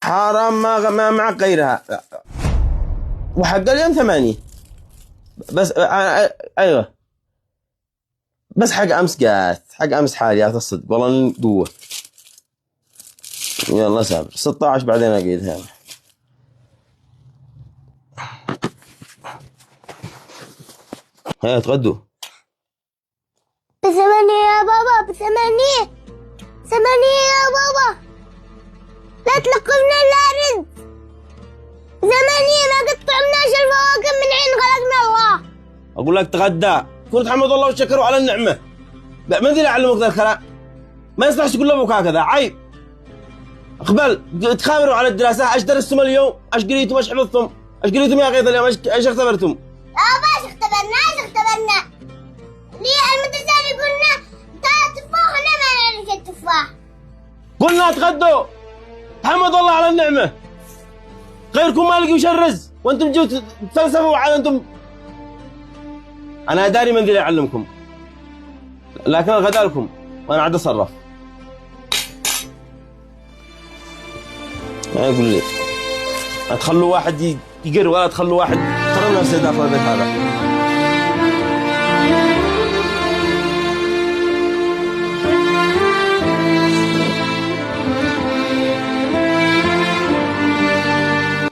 حرام ما مع غيرها. وحق اليوم 8 بس. ايوه بس حق امس قالت، حق امس حاليات الصدق والله قوه. يلا سابر 16 بعدين اقيدها. هيا تغدوا. ب8 يا بابا، ب8 يا بابا، لا تلقفنا الا رزق. 8 ما قد طعمناش الفواكه من حين خلقنا الله. اقول لك تغدى، قول حمد الله وشكروا على النعمه. من ذي اللي علمك ذا الكلام؟ ما يصلحش تقول لابوك هكذا، عيب. اقبل تخابروا على الدراسه. ايش درستم اليوم؟ ايش قريتم؟ ايش حفظتم؟ ايش قريتم يا غيث اليوم؟ ايش اختبرتم؟ ايش اختبرنا؟ ليه المدرسة يقولنا تفاح وانا ما نعرف التفاح. قلنا تغدوا، حمد الله على النعمه. غيركم ما لقي وش الرز وانتم جيتوا تفلسفوا على انتم. انا داري من ذي اللي يعلمكم، لكن الغدا لكم وانا عاد اتصرف. ما يقول لي لا تخلوا واحد يقر ولا تخلوا واحد يقرر نفسه داخل البيت هذا.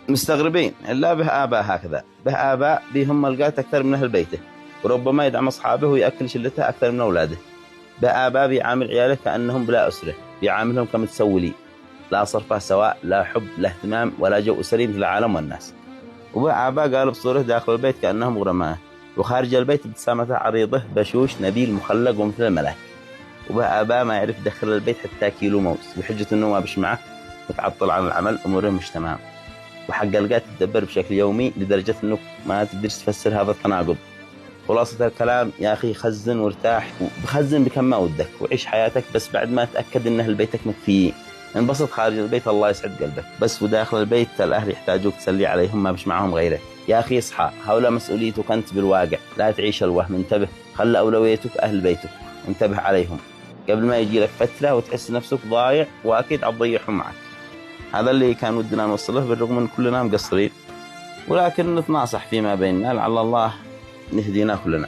مستغربين إلا به آباء هكذا، به آباء بهم ملقات أكثر من أهل بيته، وربما يدعم أصحابه ويأكل شلته أكثر من أولاده. به آباء بيعامل عياله كأنهم بلا أسرة، بيعاملهم كمتسولين، لا صرفة سواء، لا حب، لا اهتمام، ولا جو أسري مثل العالم والناس. وبه آباء قالوا بصوره داخل البيت كأنهم غرماء، وخارج البيت ابتسامته عريضة بشوش نبيل مخلق ومثل الملاك. وبه آباء ما يعرف يدخل البيت حتى كيلو موز بحجة إنه ما بش معه، متعطل عن العمل، أموره مش تمام. وحقلقات تدبر بشكل يومي لدرجة انك ما تقدر تفسر هذا التناقض. خلاصة الكلام يا اخي، خزن وارتاح، وخزن بكم ما ودك، وعيش حياتك بس بعد ما تأكد ان اهل بيتك مكفيين. انبسط خارج البيت الله يسعد قلبك، بس وداخل البيت الاهل يحتاجوك تسلي عليهم، ما بش معهم غيرك. يا اخي اصحى، هؤلاء مسؤوليتك انت بالواقع، لا تعيش الوهم، انتبه، خلي اولويتك اهل بيتك، انتبه عليهم قبل ما يجي لك فترة وتحس نفسك ضايع، واكيد عتضيعهم معك. هذا اللي كان ودنا نوصله، بالرغم من كلنا مقصرين، ولكن نتناصح فيما بيننا لعل الله نهدينا كلنا.